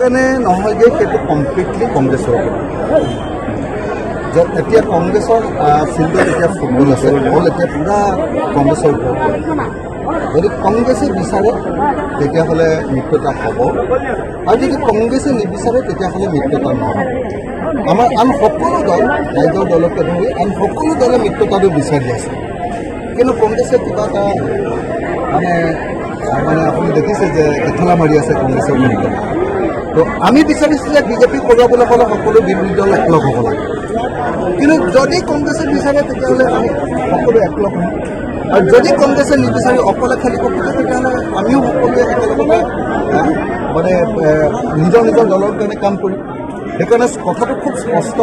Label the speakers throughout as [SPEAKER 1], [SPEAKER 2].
[SPEAKER 1] কাৰণে নহয়গৈ সেইটো কমপ্লিটলি কংগ্ৰেছৰ এতিয়া কংগ্ৰেছৰ ফিল্ডত এতিয়া ফুটবল আছে বল এতিয়া পূৰা কংগ্ৰেছৰ ওপৰত যদি কংগ্ৰেছে বিচাৰে তেতিয়াহ'লে মিত্ৰতা হ'ব আৰু যদি কংগ্ৰেছে নিবিচাৰে তেতিয়াহ'লে মিত্ৰতা নহ'ব আমাৰ আন সকলো দল ৰাইজৰ দলকে ধৰি আন সকলো দলে মিত্ৰতাটো বিচাৰি আছে কিন্তু কংগ্ৰেছে কিবা এটা মানে আপুনি দেখিছে যে এঠেলা মাৰি আছে কংগ্ৰেছৰ বিৰুদ্ধে তো আমি বিচাৰিছোঁ যে বিজেপি কৰোৱাবলৈ হ'লে সকলো বিৰোধী দল একলগ হ'ব লাগে কিন্তু যদি কংগ্ৰেছে বিচাৰে তেতিয়াহ'লে আমি সকলো একলগ হ'ম আৰু যদি কংগ্ৰেছে নিবিচাৰি অকলে খেলিব খোজে তেতিয়াহ'লে আমিও সকলোৱে একেলগতে মানে নিজৰ নিজৰ দলৰ কাৰণে কাম কৰিম সেইকাৰণে কথাটো খুব স্পষ্ট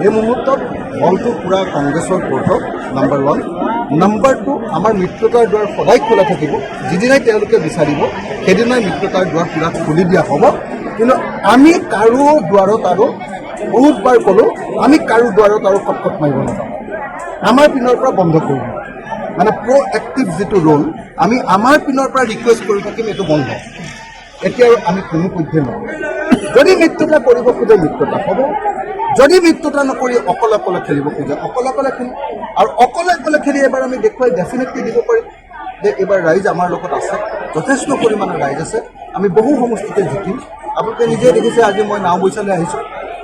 [SPEAKER 1] এই মুহূৰ্তত বলটো পূৰা কংগ্ৰেছৰ কোৰ্টত নাম্বাৰ 1 নাম্বাৰ 2 আমাৰ মিত্ৰতাৰ দুৱাৰ সদায় খোলা থাকিব যিদিনাই তেওঁলোকে বিচাৰিব সেইদিনাই মিত্ৰতাৰ দুৱাৰ পূৰা খুলি দিয়া হ'ব কিন্তু আমি কাৰো দুৱাৰত আৰু বহুতবাৰ ক'লোঁ আমি কাৰো দুৱাৰত আৰু খটখট মাৰিব নাযাওঁ আমাৰ পিনৰ পৰা বন্ধ কৰিম মানে প্ৰ'এক্টিভ যিটো ৰোল আমি আমাৰ পিনৰ পৰা ৰিকুৱেষ্ট কৰি থাকিম এইটো বন্ধ এতিয়া আমি কোনো পধ্যে নকৰোঁ যদি মিত্ৰতা কৰিব খোজে মিত্ৰতা হ'ব যদি মিত্ৰতা নকৰি অকলে অকলে খেলিব খোজে অকলে অকলে খেলিম আৰু অকলে অকলে খেলি এবাৰ আমি দেখুৱাই ডেফিনেটলি দিব পাৰিম যে এইবাৰ ৰাইজ আমাৰ লগত আছে যথেষ্ট পৰিমাণৰ ৰাইজ আছে আমি বহু সমষ্টিতে জিকিম আপোনালোকে নিজে দেখিছে আজি মই নাওবৈচালৈ আহিছোঁ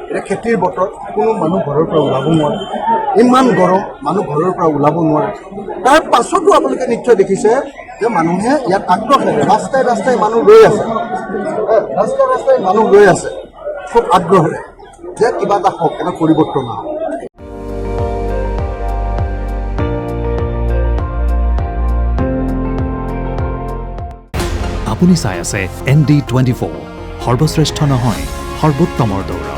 [SPEAKER 1] এতিয়া খেতিৰ বতৰ কোনো মানুহ ঘৰৰ পৰা ওলাব নোৱাৰে ইমান গৰম মানুহ ঘৰৰ পৰা ওলাব নোৱাৰে তাৰ পাছতো আপোনালোকে নিশ্চয় দেখিছে যে মানুহে ইয়াত আগ্ৰহেৰে ৰাস্তাই ৰাস্তাই মানুহ ৰৈ আছে ৰাস্তাই ৰাস্তাই মানুহ ৰৈ আছে খুব আগ্ৰহেৰে যে কিবা এটা হওক এটা পৰিৱৰ্তন হওক
[SPEAKER 2] আপুনি চাই আছে ND24 সৰ্বশ্ৰেষ্ঠ নহয় সৰ্বোত্তমৰ দৌৰ